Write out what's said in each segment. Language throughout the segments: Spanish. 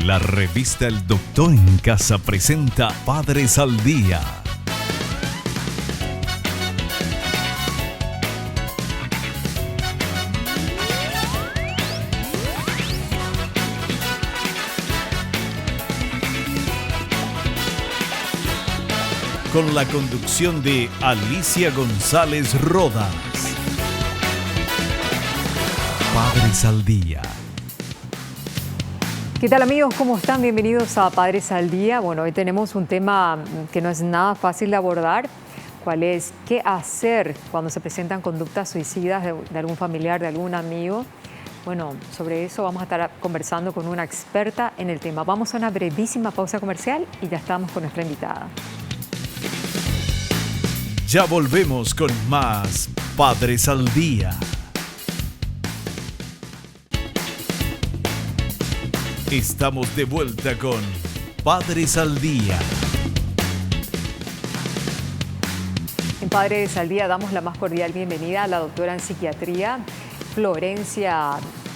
La revista El Doctor en Casa presenta Padres al Día. Con la conducción de Alicia González Rodas. Padres al Día. ¿Qué tal, amigos? ¿Cómo están? Bienvenidos a Padres al Día. Bueno, hoy tenemos un tema que no es nada fácil de abordar. ¿Cuál es? ¿Qué hacer cuando se presentan conductas suicidas de algún familiar, de algún amigo? Bueno, sobre eso vamos a estar conversando con una experta en el tema. Vamos a una brevísima pausa comercial y ya estamos con nuestra invitada. Ya volvemos con más Padres al Día. Estamos de vuelta con Padres al Día. En Padres al Día damos la más cordial bienvenida a la doctora en psiquiatría, Florencia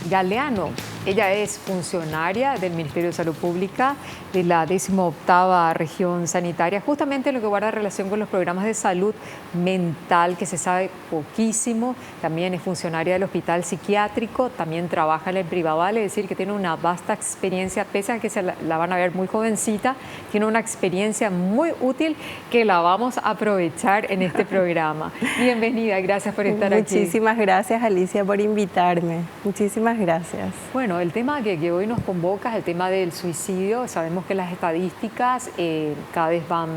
Galeano. Ella es funcionaria del Ministerio de Salud Pública de la 18ª Región Sanitaria, justamente en lo que guarda relación con los programas de salud mental, que se sabe poquísimo. También es funcionaria del Hospital Psiquiátrico, también trabaja en el privado, es decir, que tiene una vasta experiencia, pese a que la van a ver muy jovencita, tiene una experiencia muy útil que la vamos a aprovechar en este programa. Bienvenida, gracias por estar aquí. Muchísimas gracias, Alicia, por invitarme. Muchísimas gracias. Bueno, el tema que hoy nos convoca es el tema del suicidio. Sabemos que las estadísticas cada vez van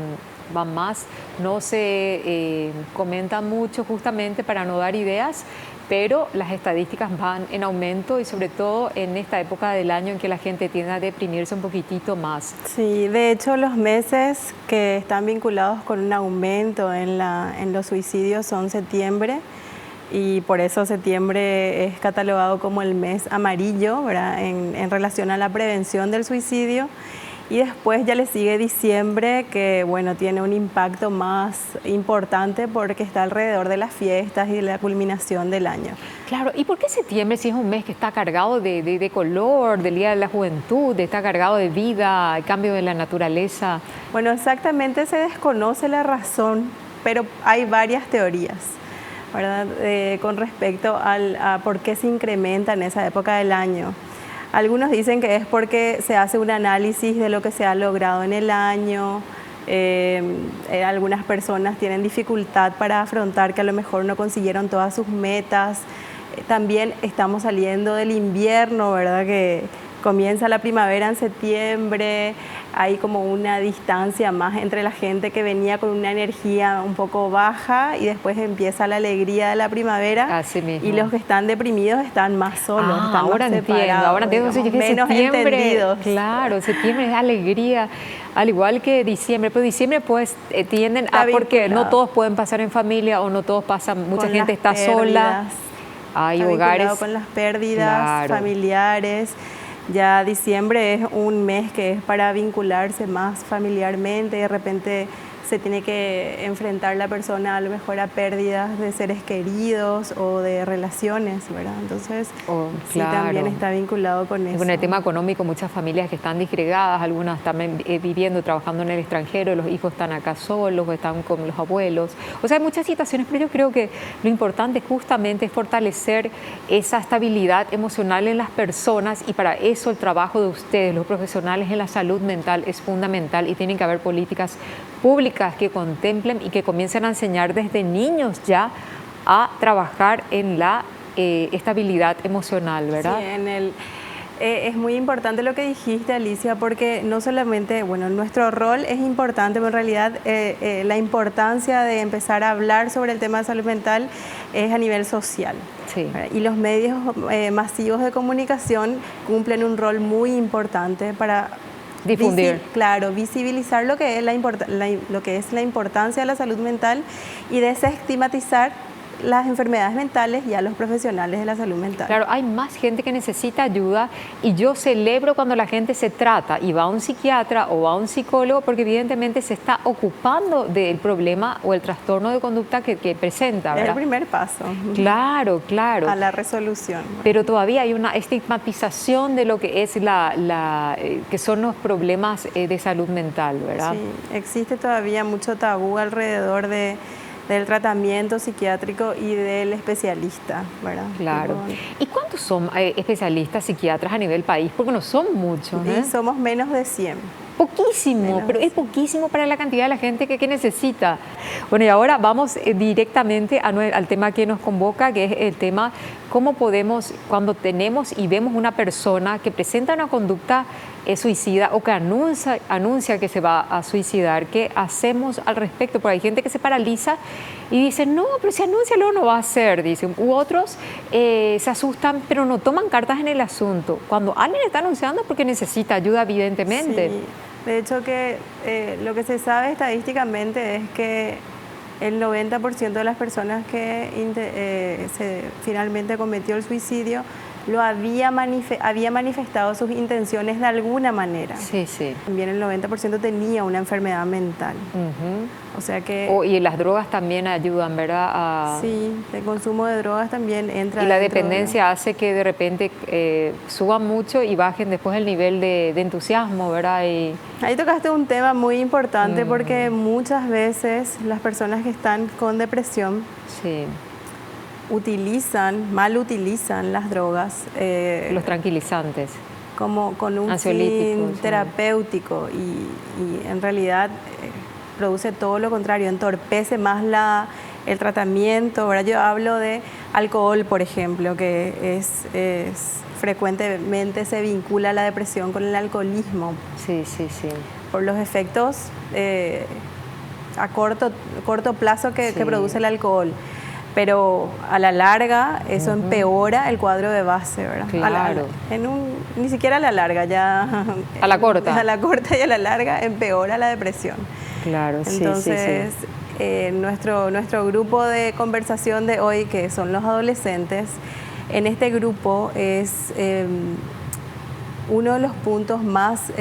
más, no se comentan mucho justamente para no dar ideas, pero las estadísticas van en aumento y sobre todo en esta época del año en que la gente tiende a deprimirse un poquitito más. Sí, de hecho los meses que están vinculados con un aumento en los suicidios son septiembre. Y por eso septiembre es catalogado como el mes amarillo, ¿verdad? En relación a la prevención del suicidio. Y después ya le sigue diciembre, que bueno, tiene un impacto más importante porque está alrededor de las fiestas y de la culminación del año. Claro, ¿y por qué septiembre, si es un mes que está cargado de color, del Día de la Juventud, está cargado de vida, cambio de la naturaleza? Bueno, exactamente se desconoce la razón, pero hay varias teorías, ¿verdad? Con respecto a por qué se incrementa en esa época del año. Algunos dicen que es porque se hace un análisis de lo que se ha logrado en el año. Algunas personas tienen dificultad para afrontar que a lo mejor no consiguieron todas sus metas. También estamos saliendo del invierno, ¿verdad? Que comienza la primavera en septiembre, hay como una distancia más entre la gente que venía con una energía un poco baja y después empieza la alegría de la primavera. Así mismo. Y los que están deprimidos están más solos, están ahora más separados, ahora entiendo, digamos, que menos septiembre, entendidos. Claro, septiembre es alegría, al igual que diciembre, pero diciembre pues tienden a, porque no todos pueden pasar en familia o no todos pasan, mucha gente está sola. Hay hogares con las pérdidas familiares. Ya diciembre es un mes que es para vincularse más familiarmente, de repente se tiene que enfrentar la persona a lo mejor a pérdidas de seres queridos o de relaciones, ¿verdad? Entonces, sí, también está vinculado con eso. Con el tema económico, muchas familias que están disgregadas, algunas están viviendo, trabajando en el extranjero, los hijos están acá solos o están con los abuelos. O sea, hay muchas situaciones, pero yo creo que lo importante justamente es fortalecer esa estabilidad emocional en las personas y para eso el trabajo de ustedes, los profesionales en la salud mental, es fundamental y tienen que haber políticas públicas que contemplen y que comiencen a enseñar desde niños ya a trabajar en la estabilidad emocional, ¿verdad? Sí, es muy importante lo que dijiste, Alicia, porque no solamente, bueno, nuestro rol es importante, pero en realidad la importancia de empezar a hablar sobre el tema de salud mental es a nivel social. Sí. Y los medios masivos de comunicación cumplen un rol muy importante para difundir. Visibilizar lo que es la importancia de la salud mental y desestigmatizar las enfermedades mentales y a los profesionales de la salud mental. Claro, hay más gente que necesita ayuda y yo celebro cuando la gente se trata y va a un psiquiatra o va a un psicólogo porque evidentemente se está ocupando del problema o el trastorno de conducta que presenta, ¿verdad? Es el primer paso. Claro, claro. A la resolución. Pero todavía hay una estigmatización de lo que es que son los problemas de salud mental, ¿verdad? Sí, existe todavía mucho tabú alrededor del tratamiento psiquiátrico y del especialista, ¿verdad? Claro. ¿Y cuántos son especialistas psiquiatras a nivel país? Porque no son muchos, y somos menos de 100. Poquísimo, pero es poquísimo para la cantidad de la gente que necesita. Bueno, y ahora vamos directamente al tema que nos convoca, que es el tema cómo podemos, cuando tenemos y vemos una persona que presenta una conducta suicida o que anuncia que se va a suicidar, ¿qué hacemos al respecto? Porque hay gente que se paraliza y dice, no, pero si anuncia luego no va a hacer, dicen. U otros se asustan, pero no toman cartas en el asunto. Cuando alguien está anunciando es porque necesita ayuda, evidentemente. Sí. De hecho, que lo que se sabe estadísticamente es que el 90% de las personas que finalmente cometió el suicidio había manifestado sus intenciones de alguna manera. Sí, sí. También el 90% tenía una enfermedad mental. O sea que... y las drogas también ayudan, ¿verdad? Sí, el consumo de drogas también entra. Y la dependencia hace que de repente suban mucho y bajen después el nivel de entusiasmo, ¿verdad? Ahí tocaste un tema muy importante porque muchas veces las personas que están con depresión mal utilizan las drogas. Los tranquilizantes. Como con un fin terapéutico y en realidad produce todo lo contrario, entorpece más el tratamiento. Ahora yo hablo de alcohol, por ejemplo, que es frecuentemente se vincula la depresión con el alcoholismo. Sí, sí, sí. Por los efectos a corto plazo que produce el alcohol. Pero a la larga eso empeora el cuadro de base, ¿verdad? Claro. Ni siquiera a la larga, ya... A la corta. A la corta y a la larga empeora la depresión. Claro, entonces, nuestro grupo de conversación de hoy, que son los adolescentes, en este grupo es uno de los puntos más,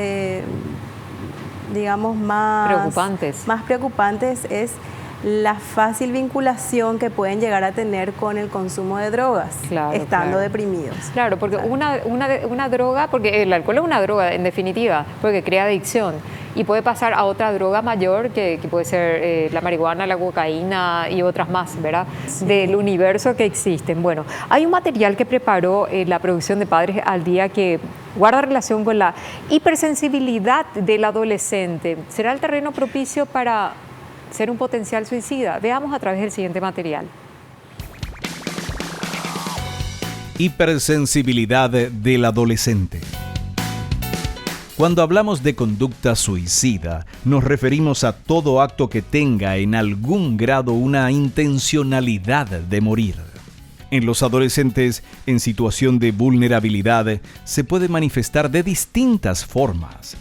más preocupantes es la fácil vinculación que pueden llegar a tener con el consumo de drogas, estando deprimidos. Claro, porque una droga, porque el alcohol es una droga en definitiva, porque crea adicción y puede pasar a otra droga mayor que puede ser la marihuana, la cocaína y otras más, ¿verdad? Sí. Del universo que existen. Bueno, hay un material que preparó la producción de Padres al Día que guarda relación con la hipersensibilidad del adolescente. ¿Será el terreno propicio para ser un potencial suicida? Veamos a través del siguiente material. Hipersensibilidad del adolescente. Cuando hablamos de conducta suicida, nos referimos a todo acto que tenga en algún grado una intencionalidad de morir. En los adolescentes en situación de vulnerabilidad se puede manifestar de distintas formas.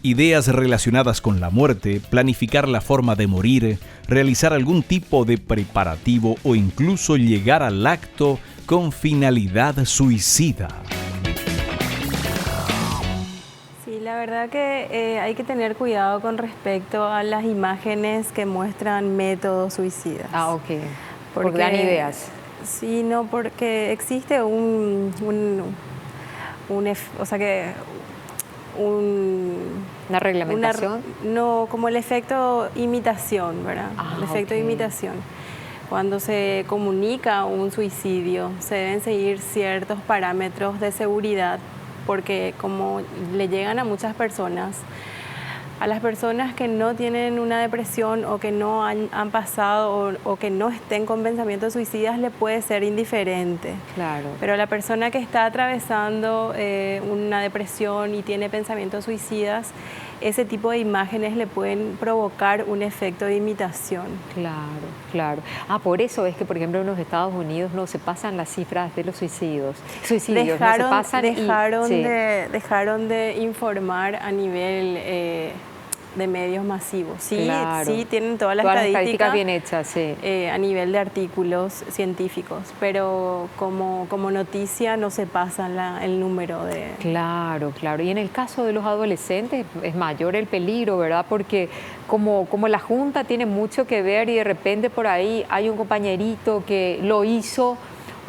Ideas relacionadas con la muerte, planificar la forma de morir, realizar algún tipo de preparativo o incluso llegar al acto con finalidad suicida. Sí, la verdad que hay que tener cuidado con respecto a las imágenes que muestran métodos suicidas. Ah, ok. Porque dan ideas. Sí, no, porque existe una reglamentación. No, como el efecto imitación, ¿verdad? El efecto de imitación. Cuando se comunica un suicidio, se deben seguir ciertos parámetros de seguridad, porque como le llegan a muchas personas, a las personas que no tienen una depresión o que no han pasado o que no estén con pensamientos suicidas le puede ser indiferente. Claro. Pero a la persona que está atravesando una depresión y tiene pensamientos suicidas, ese tipo de imágenes le pueden provocar un efecto de imitación. Claro, claro. Por eso es que, por ejemplo, en los Estados Unidos no se pasan las cifras de los suicidios. Dejaron de informar a nivel de medios masivos. Sí, Claro. sí tienen toda la Todas las estadística estadísticas bien hechas, sí. a nivel de artículos científicos, pero como noticia no se pasa el número de... Claro, claro. Y en el caso de los adolescentes es mayor el peligro, ¿verdad? Porque como la Junta tiene mucho que ver y de repente por ahí hay un compañerito que lo hizo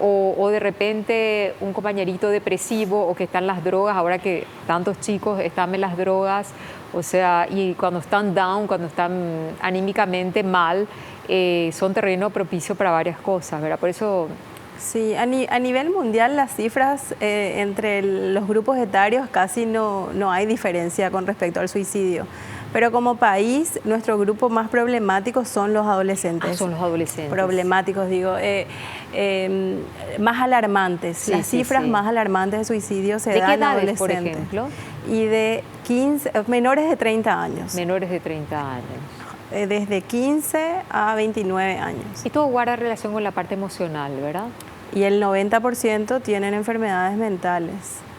o de repente un compañerito depresivo o que está en las drogas, ahora que tantos chicos están en las drogas, o sea, y cuando están down, cuando están anímicamente mal, son terreno propicio para varias cosas, ¿verdad? Por eso... Sí, a nivel mundial las cifras entre los grupos etarios casi no hay diferencia con respecto al suicidio. Pero como país, nuestro grupo más problemático son los adolescentes. son los adolescentes. Problemáticos, digo. Más alarmantes. Sí, las cifras más alarmantes de suicidio se dan en adolescentes. ¿De qué edades, por ejemplo? Y de menores de 30 años. Menores de 30 años. Desde 15 a 29 años. Y todo guarda relación con la parte emocional, ¿verdad? Y el 90% tienen enfermedades mentales.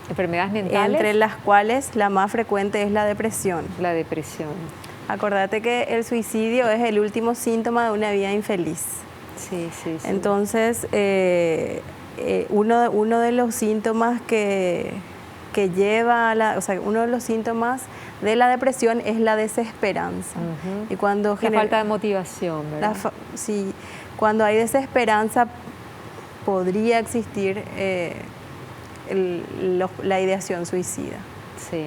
¿Enfermedades mentales? Entre las cuales la más frecuente es la depresión. La depresión. Acordate que el suicidio es el último síntoma de una vida infeliz. Sí, sí, sí. Entonces, uno de los síntomas que lleva uno de los síntomas de la depresión es la desesperanza. Y cuando la falta de motivación, ¿verdad? Sí, cuando hay desesperanza podría existir la ideación suicida. Sí.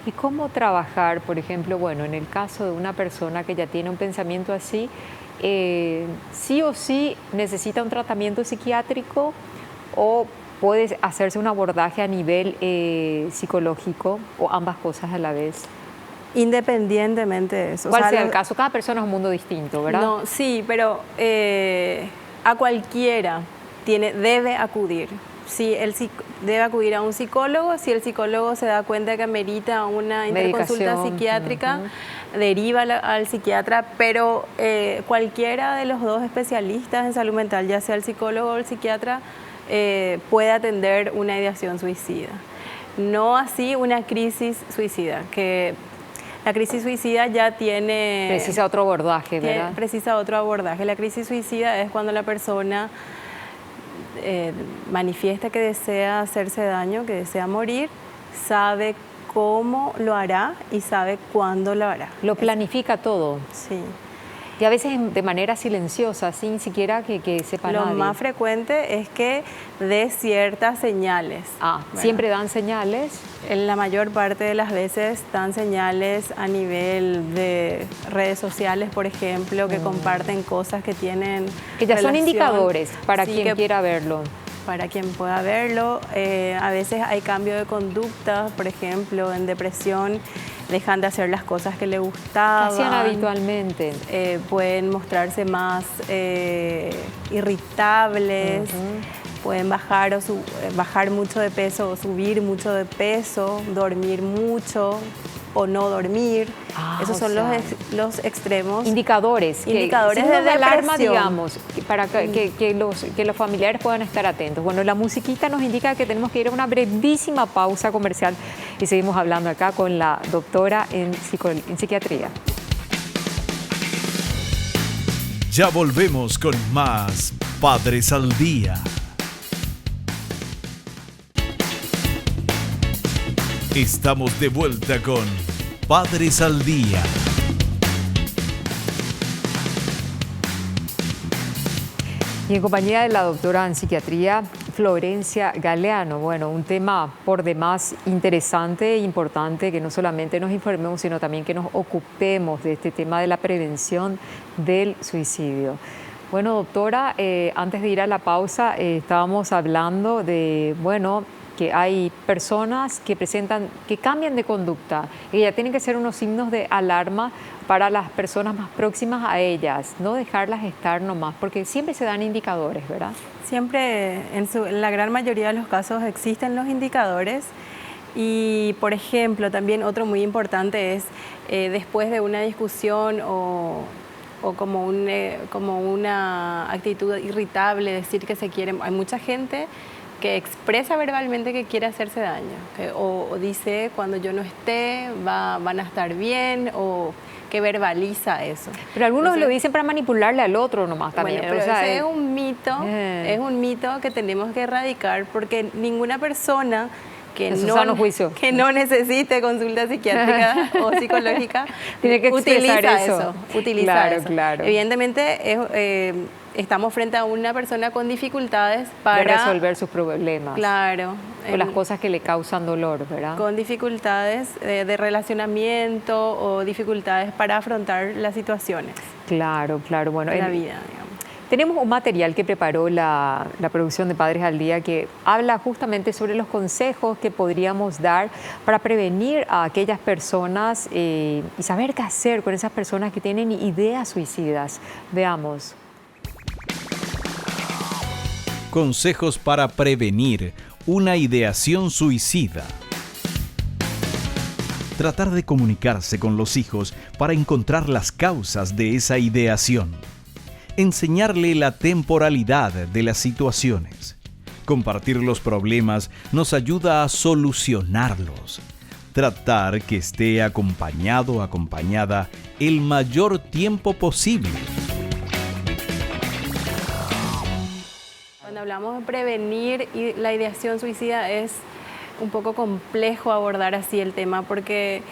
¿Y cómo trabajar, por ejemplo, bueno, en el caso de una persona que ya tiene un pensamiento así, sí o sí necesita un tratamiento psiquiátrico o puede hacerse un abordaje a nivel psicológico o ambas cosas a la vez? Independientemente de eso. ¿Cuál sea el caso? Cada persona es un mundo distinto, ¿verdad? No, sí, pero a cualquiera debe acudir. Debe acudir a un psicólogo. Si el psicólogo se da cuenta que amerita una interconsulta psiquiátrica, deriva al psiquiatra, pero cualquiera de los dos especialistas en salud mental, ya sea el psicólogo o el psiquiatra, puede atender una ideación suicida. No así una crisis suicida, que la crisis suicida ya tiene... Precisa otro abordaje, ¿verdad? Precisa otro abordaje. La crisis suicida es cuando la persona manifiesta que desea hacerse daño, que desea morir, sabe cómo lo hará y sabe cuándo lo hará. Lo planifica todo. Sí. Y a veces de manera silenciosa, sin siquiera que sepa nadie. Lo más frecuente es que dé ciertas señales. ¿Siempre dan señales? En la mayor parte de las veces dan señales a nivel de redes sociales, por ejemplo, que comparten cosas que tienen que ya son indicadores para quien quiera verlo. Para quien pueda verlo. A veces hay cambio de conducta, por ejemplo, en depresión dejan de hacer las cosas que les gustaban. ¿Qué hacían habitualmente? Pueden mostrarse más irritables, pueden bajar mucho de peso o subir mucho de peso, dormir mucho o no dormir. Esos son los extremos. Indicadores de alarma, digamos, para que los familiares puedan estar atentos. Bueno, la musiquita nos indica que tenemos que ir a una brevísima pausa comercial y seguimos hablando acá con la doctora en psiquiatría. Ya volvemos con más Padres al Día. Estamos de vuelta con Padres al Día. Y en compañía de la doctora en psiquiatría, Florencia Galeano. Bueno, un tema por demás interesante e importante, que no solamente nos informemos, sino también que nos ocupemos de este tema de la prevención del suicidio. Bueno, doctora, antes de ir a la pausa, estábamos hablando de, que hay personas que cambian de conducta y ya tienen que ser unos signos de alarma para las personas más próximas a ellas, no dejarlas estar nomás, porque siempre se dan indicadores, ¿verdad? Siempre, en la gran mayoría de los casos existen los indicadores y, por ejemplo, también otro muy importante es después de una discusión o como una actitud irritable, decir que se quieren. Hay mucha gente que expresa verbalmente que quiere hacerse daño, o dice cuando yo no esté van a estar bien, o que verbaliza eso. Pero algunos lo dicen para manipularle al otro nomás también. Bueno, pero ese es un mito que tenemos que erradicar, porque ninguna persona que no necesite consulta psiquiátrica o psicológica tiene que utiliza eso. Claro. Evidentemente estamos frente a una persona con dificultades para de resolver sus problemas. Claro. O las cosas que le causan dolor, ¿verdad? Con dificultades de relacionamiento o dificultades para afrontar las situaciones. Claro. Bueno, de la vida, digamos. Tenemos un material que preparó la producción de Padres al Día que habla justamente sobre los consejos que podríamos dar para prevenir a aquellas personas y saber qué hacer con esas personas que tienen ideas suicidas. Veamos. Consejos para prevenir una ideación suicida. Tratar de comunicarse con los hijos para encontrar las causas de esa ideación. Enseñarle la temporalidad de las situaciones. Compartir los problemas nos ayuda a solucionarlos. Tratar que esté acompañado o acompañada el mayor tiempo posible. Cuando hablamos de prevenir la ideación suicida es un poco complejo abordar así el tema, porque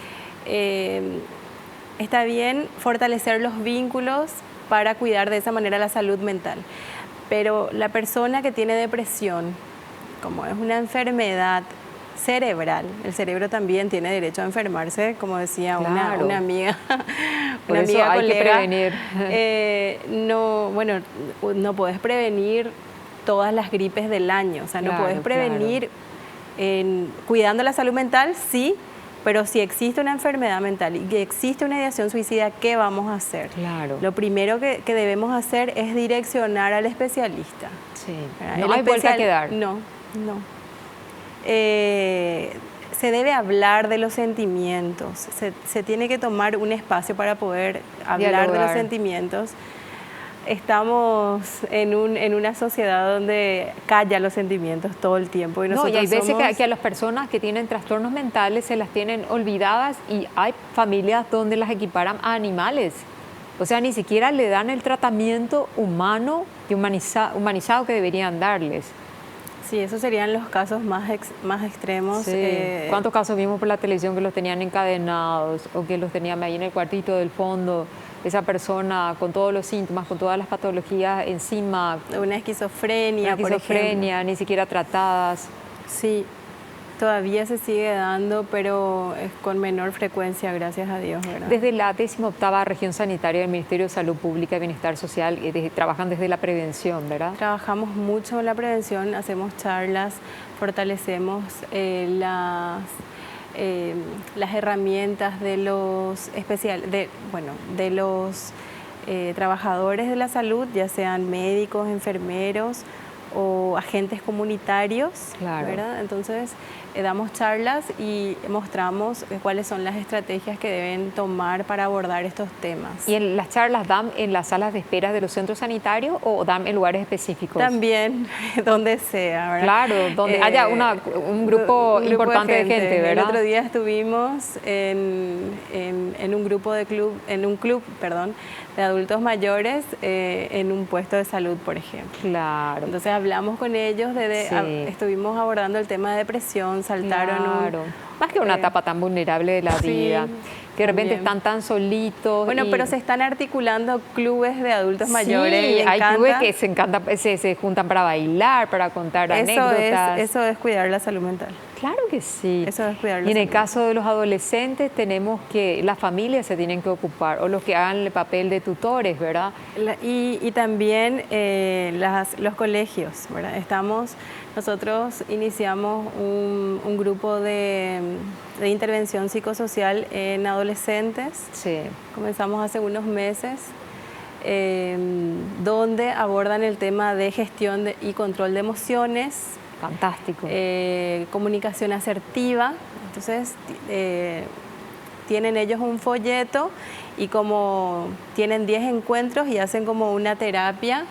está bien fortalecer los vínculos para cuidar de esa manera la salud mental. Pero la persona que tiene depresión, como es una enfermedad cerebral, el cerebro también tiene derecho a enfermarse, como decía una amiga, Por eso amiga hay colega, que prevenir. No puedes prevenir todas las gripes del año, o sea, no puedes prevenir cuidando la salud mental, sí. Pero si existe una enfermedad mental y existe una ideación suicida, ¿qué vamos a hacer? Claro. Lo primero que debemos hacer es direccionar al especialista. Sí. No hay vuelta que dar. No. Se debe hablar de los sentimientos. Se tiene que tomar un espacio para poder hablar de los sentimientos. Estamos en una sociedad donde calla los sentimientos todo el tiempo. Y hay veces que a las personas que tienen trastornos mentales se las tienen olvidadas, y hay familias donde las equiparan a animales. O sea, ni siquiera le dan el tratamiento humano y humanizado que deberían darles. Sí, esos serían los casos más extremos. Sí. ¿Cuántos casos vimos por la televisión que los tenían encadenados o que los tenían ahí en el cuartito del fondo? Esa persona con todos los síntomas, con todas las patologías encima. Una esquizofrenia, por ejemplo. Ni siquiera tratadas. Sí, todavía se sigue dando, pero es con menor frecuencia, gracias a Dios, ¿verdad? Desde la 18ª Región Sanitaria del Ministerio de Salud Pública y Bienestar Social, trabajan desde la prevención, ¿verdad? Trabajamos mucho en la prevención, hacemos charlas, fortalecemos las herramientas de los trabajadores de la salud, ya sean médicos, enfermeros o agentes comunitarios, claro, ¿verdad? Entonces damos charlas y mostramos cuáles son las estrategias que deben tomar para abordar estos temas. ¿Y las charlas dan en las salas de espera de los centros sanitarios o dan en lugares específicos? También, donde sea, ¿verdad? Claro, donde haya un grupo importante de gente, ¿verdad? El otro día estuvimos en un club de adultos mayores en un puesto de salud, por ejemplo. Claro. Entonces hablamos con ellos, estuvimos abordando el tema de depresión, saltaron más que una etapa tan vulnerable de la vida, que de repente también están tan solitos. Bueno, pero se están articulando clubes de adultos mayores. Sí, hay clubes que se juntan para bailar, para contar anécdotas. Eso es cuidar la salud mental. Claro que sí. Eso es cuidar la Y en salud el caso de los adolescentes tenemos que las familias se tienen que ocupar, o los que hagan el papel de tutores, ¿verdad? Y también los colegios, ¿verdad? Nosotros iniciamos un grupo de intervención psicosocial en adolescentes. Sí. Comenzamos hace unos meses, donde abordan el tema de gestión y control de emociones. Fantástico. Comunicación asertiva. Entonces, tienen ellos un folleto y como tienen 10 encuentros y hacen como una terapia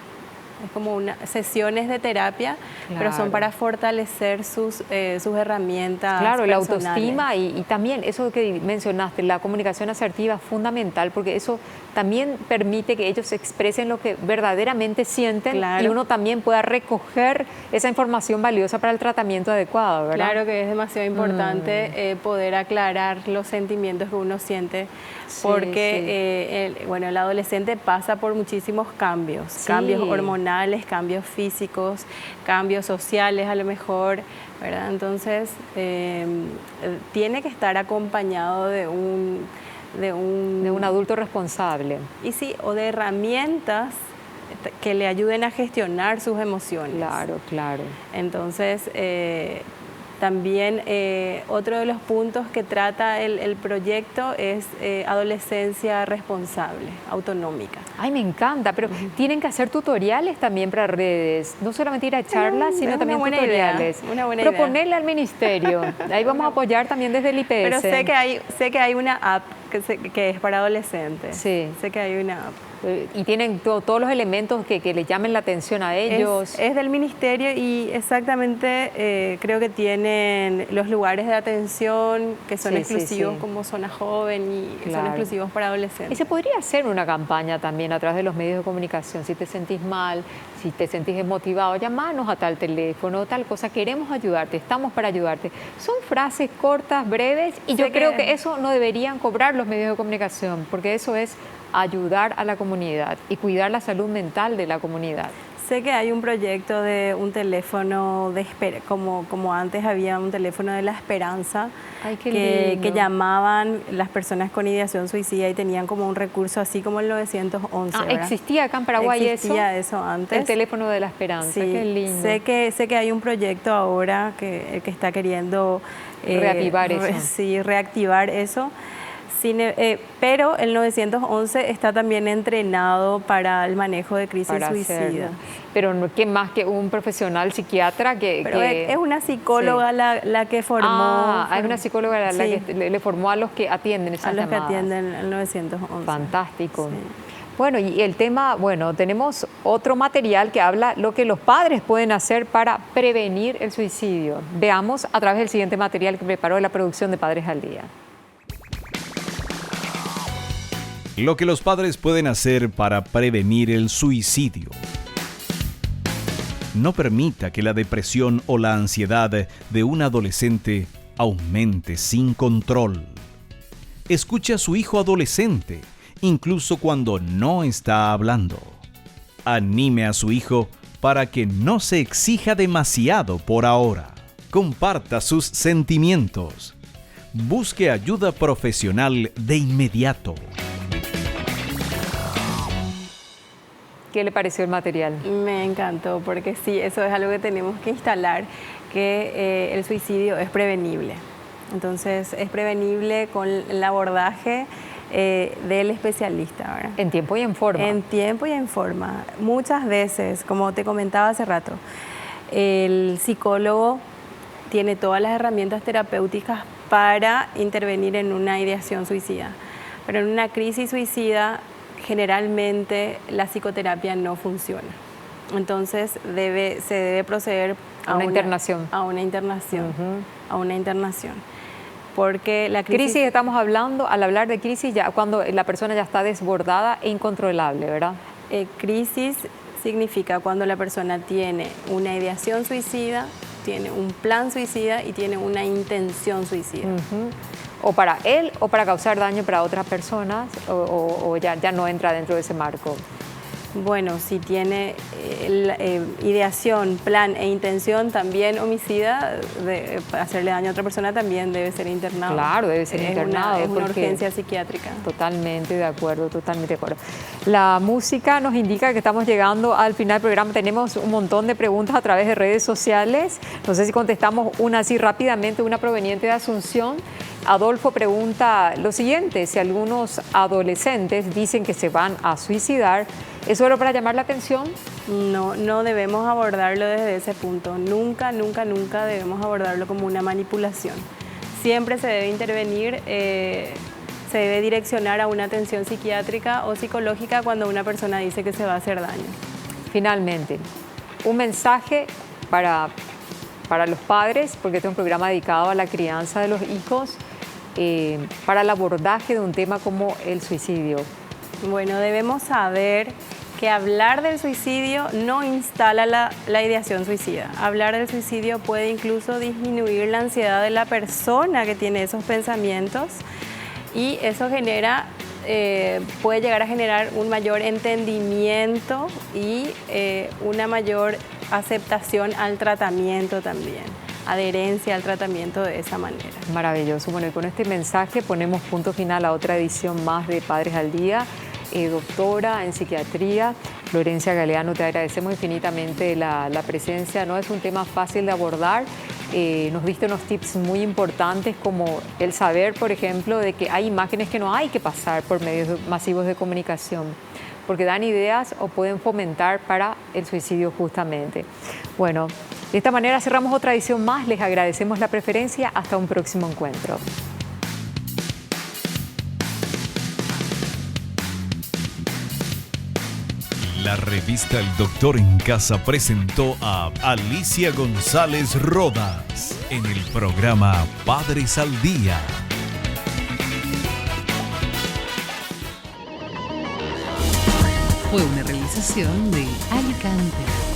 Es como sesiones de terapia, pero son para fortalecer sus herramientas. Claro, la personales. autoestima y también eso que mencionaste, la comunicación asertiva es fundamental porque eso también permite que ellos expresen lo que verdaderamente sienten y uno también pueda recoger esa información valiosa para el tratamiento adecuado, ¿verdad? Claro que es demasiado importante poder aclarar los sentimientos que uno siente porque el adolescente pasa por muchísimos cambios, cambios hormonales, cambios físicos, cambios sociales a lo mejor, ¿verdad? Entonces tiene que estar acompañado de un adulto responsable. Y sí, o de herramientas que le ayuden a gestionar sus emociones. Claro. Entonces, también otro de los puntos que trata el proyecto es adolescencia responsable, autonómica. Ay, me encanta, pero tienen que hacer tutoriales también para redes, no solamente ir a charlas, sino también tutoriales. Una buena Proponerle al ministerio, ahí vamos a apoyar también desde el IPS. Pero sé que hay una app que es para adolescentes. Sí. Sé que hay una app. Y tienen todos los elementos que les llamen la atención a ellos. Es del ministerio y exactamente creo que tienen los lugares de atención que son exclusivos como zona joven y son exclusivos para adolescentes. Y se podría hacer una campaña también a través de los medios de comunicación. Si te sentís mal, si te sentís desmotivado, llamanos a tal teléfono, tal cosa, queremos ayudarte, estamos para ayudarte. Son frases cortas, breves y yo creo que eso no deberían cobrar los medios de comunicación porque eso es ayudar a la comunidad y cuidar la salud mental de la comunidad. Sé que hay un proyecto de un teléfono de espera, como antes había un teléfono de la esperanza. Ay, qué lindo. Que llamaban las personas con ideación suicida y tenían como un recurso así como el 911. Existía acá en Paraguay Existía eso antes. El teléfono de la esperanza, sí, qué lindo. Sé que hay un proyecto ahora que está queriendo reactivar eso. Sí, reactivar eso. Pero el 911 está también entrenado para el manejo de crisis suicida. Pero ¿qué más que un profesional psiquiatra es una psicóloga la que formó. Es una psicóloga la que le formó a los que atienden esas llamadas. A los que atienden el 911. Fantástico. Sí. Bueno, y el tema, tenemos otro material que habla lo que los padres pueden hacer para prevenir el suicidio. Veamos a través del siguiente material que preparó la producción de Padres al Día. Lo que los padres pueden hacer para prevenir el suicidio. No permita que la depresión o la ansiedad de un adolescente aumente sin control. Escuche a su hijo adolescente, incluso cuando no está hablando. Anime a su hijo para que no se exija demasiado por ahora. Comparta sus sentimientos. Busque ayuda profesional de inmediato. ¿Qué le pareció el material? Me encantó, porque sí, eso es algo que tenemos que instalar, que el suicidio es prevenible. Entonces, es prevenible con el abordaje del especialista, ¿verdad? En tiempo y en forma. En tiempo y en forma. Muchas veces, como te comentaba hace rato, el psicólogo tiene todas las herramientas terapéuticas para intervenir en una ideación suicida. Pero en una crisis suicida, generalmente la psicoterapia no funciona. Entonces se debe proceder a una internación. A una internación. Porque la crisis estamos hablando, al hablar de crisis, ya cuando la persona ya está desbordada e incontrolable, ¿verdad? Crisis significa cuando la persona tiene una ideación suicida, tiene un plan suicida y tiene una intención suicida. O para él o para causar daño para otras personas o ya no entra dentro de ese marco. Bueno, si tiene ideación, plan e intención también homicida de hacerle daño a otra persona, también debe ser internado. Claro, debe ser internado. Es una urgencia psiquiátrica. Totalmente de acuerdo, totalmente de acuerdo. La música nos indica que estamos llegando al final del programa. Tenemos un montón de preguntas a través de redes sociales. No sé si contestamos una así rápidamente, una proveniente de Asunción. Adolfo pregunta lo siguiente: si algunos adolescentes dicen que se van a suicidar, ¿es solo para llamar la atención? No debemos abordarlo desde ese punto. Nunca debemos abordarlo como una manipulación. Siempre se debe intervenir, se debe direccionar a una atención psiquiátrica o psicológica cuando una persona dice que se va a hacer daño. finalmente, un mensaje para los padres, porque este es un programa dedicado a la crianza de los hijos, para el abordaje de un tema como el suicidio. Bueno, debemos saber que hablar del suicidio no instala la ideación suicida. Hablar del suicidio puede incluso disminuir la ansiedad de la persona que tiene esos pensamientos y eso puede llegar a generar un mayor entendimiento y una mayor aceptación al tratamiento también, adherencia al tratamiento de esa manera. Maravilloso. Bueno, y con este mensaje ponemos punto final a otra edición más de Padres al Día. Doctora en psiquiatría, Florencia Galeano, te agradecemos infinitamente la presencia. No es un tema fácil de abordar. Nos diste unos tips muy importantes como el saber, por ejemplo, de que hay imágenes que no hay que pasar por medios masivos de comunicación, porque dan ideas o pueden fomentar para el suicidio justamente. Bueno, de esta manera cerramos otra edición más. Les agradecemos la preferencia. Hasta un próximo encuentro. La revista El Doctor en Casa presentó a Alicia González Rodas en el programa Padres al Día. Fue una realización de Alicante.